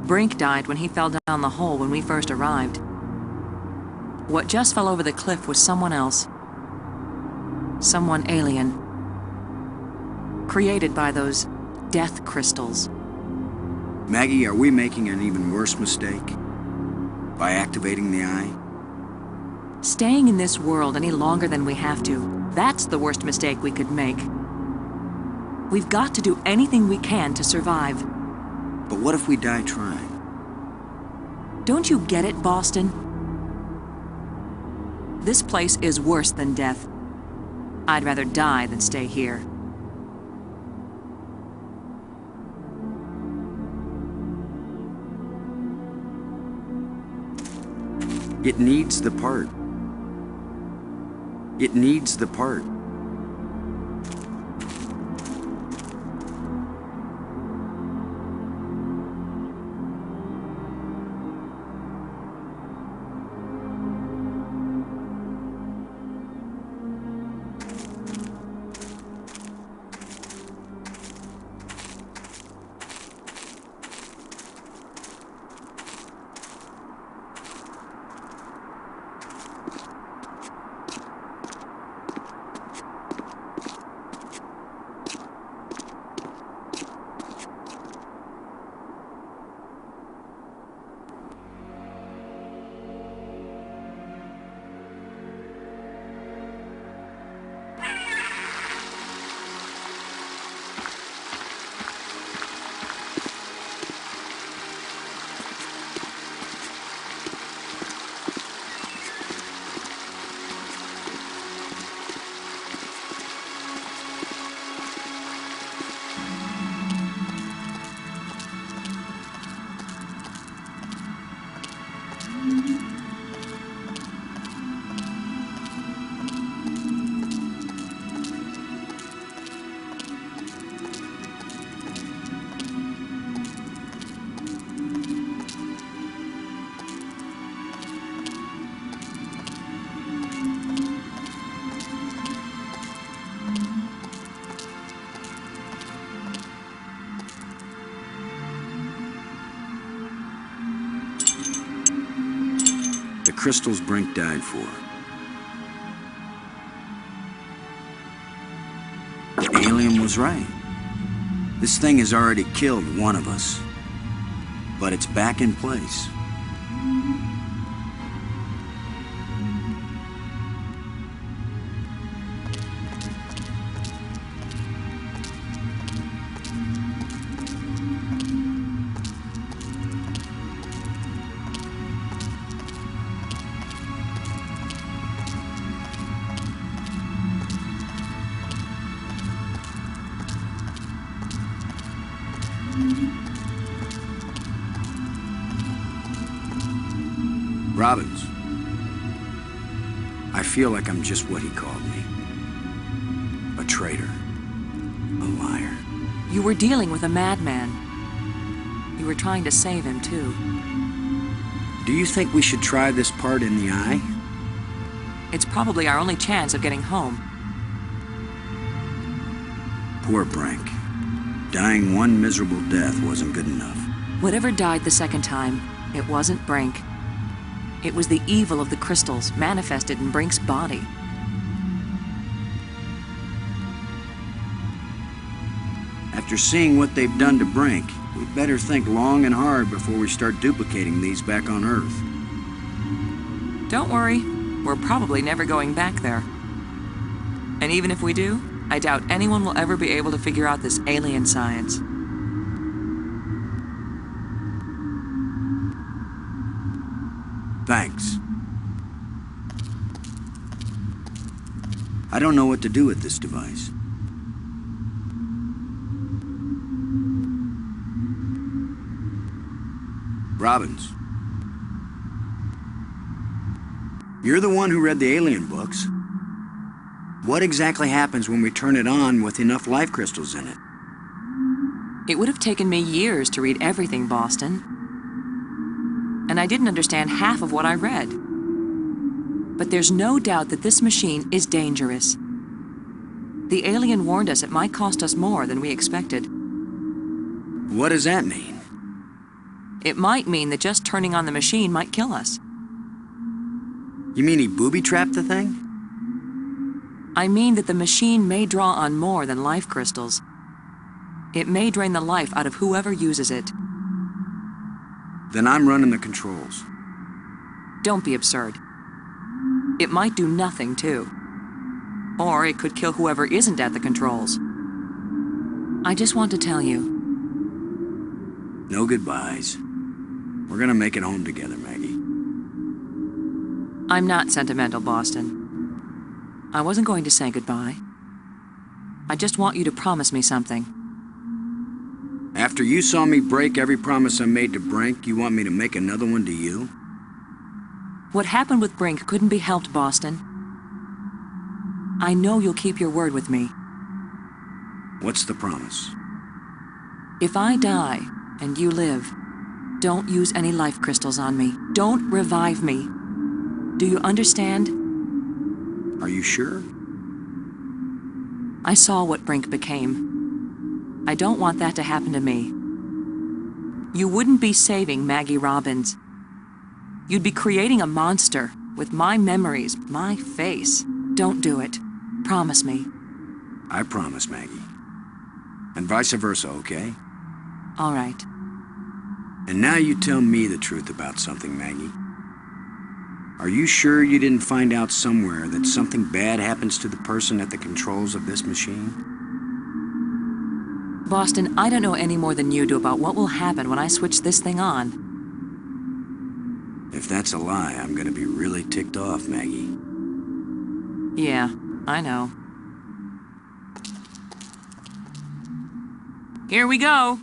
Brink died when he fell down the hole when we first arrived. What just fell over the cliff was someone else. Someone alien. Created by those death crystals. Maggie, are we making an even worse mistake? By activating the eye? Staying in this world any longer than we have to, that's the worst mistake we could make. We've got to do anything we can to survive. But what if we die trying? Don't you get it, Boston? This place is worse than death. I'd rather die than stay here. It needs the part. It needs the part. The crystals Brink died for. The alien was right. This thing has already killed one of us. But it's back in place. Robbins. I feel like I'm just what he called me. A traitor. A liar. You were dealing with a madman. You were trying to save him, too. Do you think we should try this part in the eye? It's probably our only chance of getting home. Poor Brink. Dying one miserable death wasn't good enough. Whatever died the second time, it wasn't Brink. It was the evil of the crystals manifested in Brink's body. After seeing what they've done to Brink, we'd better think long and hard before we start duplicating these back on Earth. Don't worry, we're probably never going back there. And even if we do, I doubt anyone will ever be able to figure out this alien science. Thanks. I don't know what to do with this device. Robbins. You're the one who read the alien books. What exactly happens when we turn it on with enough life crystals in it? It would have taken me years to read everything, Boston. And I didn't understand half of what I read. But there's no doubt that this machine is dangerous. The alien warned us it might cost us more than we expected. What does that mean? It might mean that just turning on the machine might kill us. You mean he booby-trapped the thing? I mean that the machine may draw on more than life crystals. It may drain the life out of whoever uses it. Then I'm running the controls. Don't be absurd. It might do nothing, too. Or it could kill whoever isn't at the controls. I just want to tell you. No goodbyes. We're gonna make it home together, Maggie. I'm not sentimental, Boston. I wasn't going to say goodbye. I just want you to promise me something. After you saw me break every promise I made to Brink, you want me to make another one to you? What happened with Brink couldn't be helped, Boston. I know you'll keep your word with me. What's the promise? If I die and you live, don't use any life crystals on me. Don't revive me. Do you understand? Are you sure? I saw what Brink became. I don't want that to happen to me. You wouldn't be saving Maggie Robbins. You'd be creating a monster with my memories, my face. Don't do it. Promise me. I promise, Maggie. And vice versa, okay? All right. And now you tell me the truth about something, Maggie. Are you sure you didn't find out somewhere that something bad happens to the person at the controls of this machine? Boston, I don't know any more than you do about what will happen when I switch this thing on. If that's a lie, I'm gonna be really ticked off, Maggie. Yeah, I know. Here we go.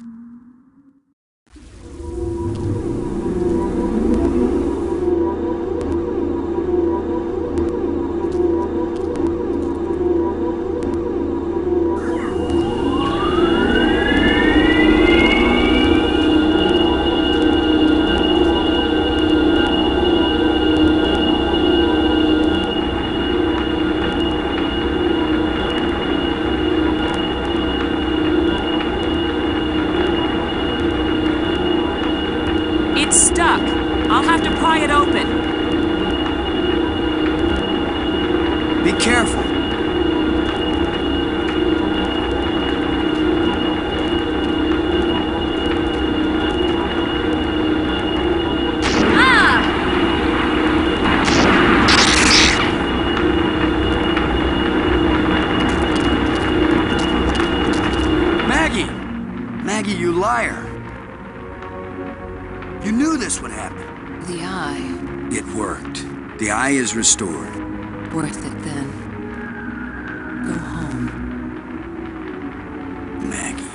It's stuck. I'll have to pry it open. Be careful. Maggie, you liar. You knew this would happen. The eye. It worked. The eye is restored. Worth it then. Go home. Maggie.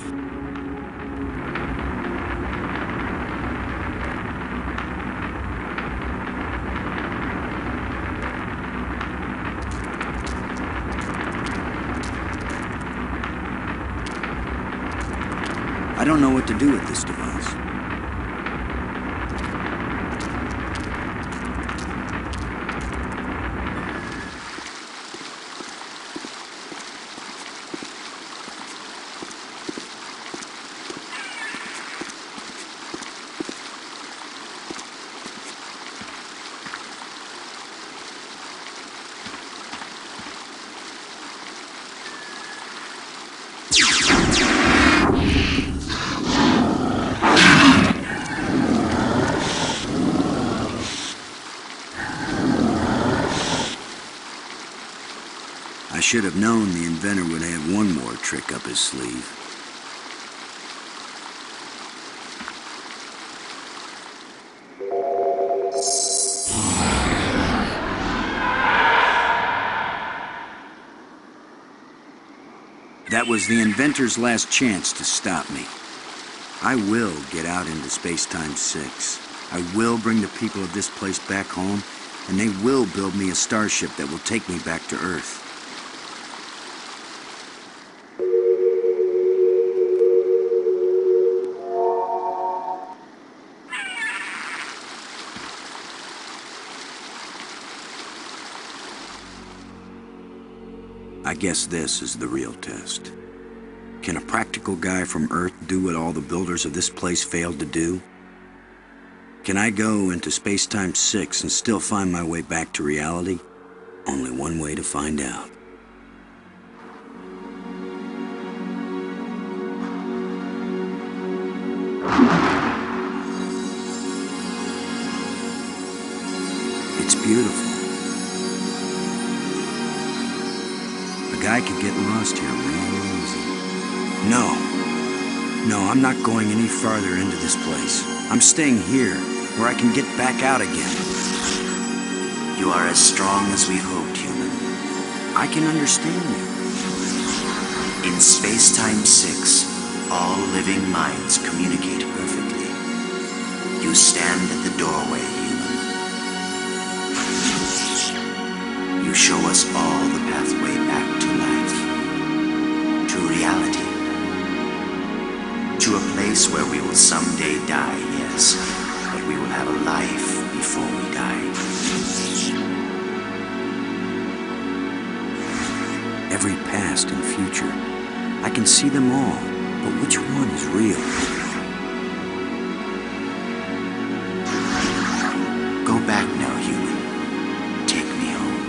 don't know what to do with this device. I should have known the inventor would have one more trick up his sleeve. That was the inventor's last chance to stop me. I will get out into Space-Time 6. I will bring the people of this place back home, and they will build me a starship that will take me back to Earth. I guess this is the real test. Can a practical guy from Earth do what all the builders of this place failed to do? Can I go into Space-Time 6 and still find my way back to reality? Only one way to find out. It's beautiful. A guy could get lost here real easy. No, I'm not going any farther into this place. I'm staying here, where I can get back out again. You are as strong as we hoped, human. I can understand you. In Space-Time 6, all living minds communicate perfectly. You stand at the doorway, human. You show us all the pathway back to life, to reality, to a place where we will someday die, yes, but we will have a life before we die. Every past and future, I can see them all, but which one is real? Go back now, human. Take me home.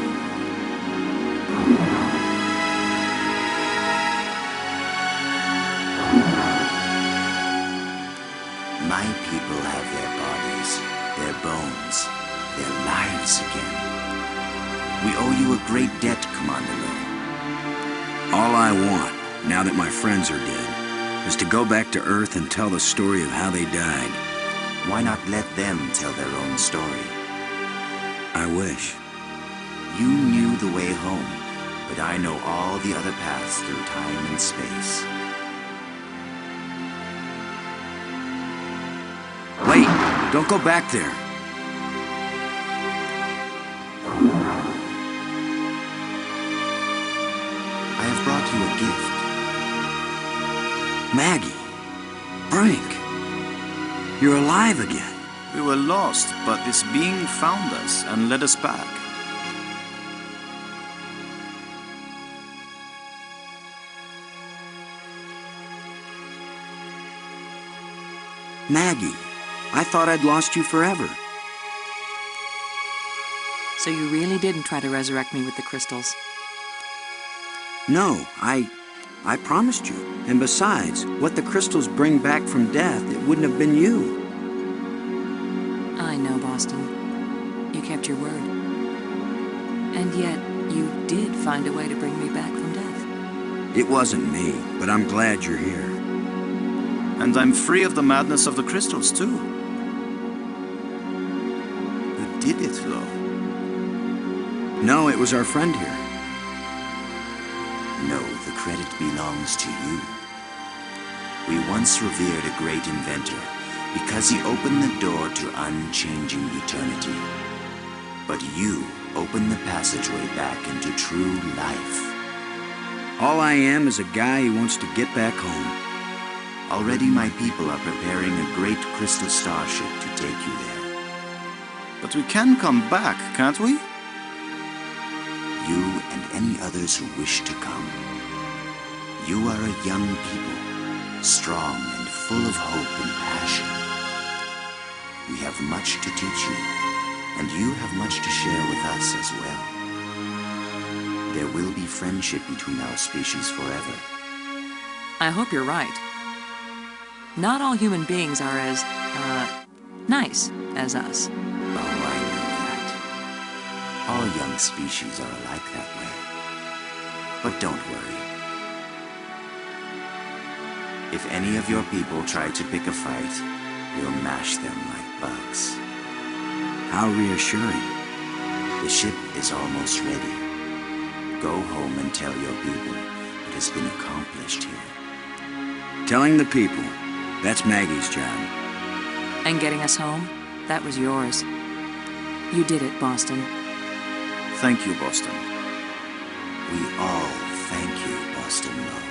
My people have their bodies, their bones, their lives again. We owe you a great debt, Commander Lo. All I want, now that my friends are dead, is to go back to Earth and tell the story of how they died. Why not let them tell their own story? I wish. You knew the way home, but I know all the other paths through time and space. Wait! Don't go back there! I have brought you a gift. Maggie! Brink! You're alive again! We were lost, but this being found us and led us back. Maggie, I thought I'd lost you forever. So you really didn't try to resurrect me with the crystals? No, I promised you. And besides, what the crystals bring back from death, it wouldn't have been you. I know, Boston. You kept your word. And yet, you did find a way to bring me back from death. It wasn't me, but I'm glad you're here. And I'm free of the madness of the crystals, too. You did it, Lo. No, it was our friend here. No, the credit belongs to you. We once revered a great inventor because he opened the door to unchanging eternity. But you opened the passageway back into true life. All I am is a guy who wants to get back home. Already my people are preparing a great crystal starship to take you there. But we can come back, can't we? You and any others who wish to come. You are a young people, strong and full of hope and passion. We have much to teach you, and you have much to share with us as well. There will be friendship between our species forever. I hope you're right. Not all human beings are as, nice as us. Oh, I know that. All young species are alike that way. But don't worry. If any of your people try to pick a fight, we'll mash them like bugs. How reassuring. The ship is almost ready. Go home and tell your people what has been accomplished here. Telling the people, that's Maggie's job. And getting us home, that was yours. You did it, Boston. Thank you, Boston. We all thank you, Boston Lowe.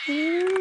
Ooh.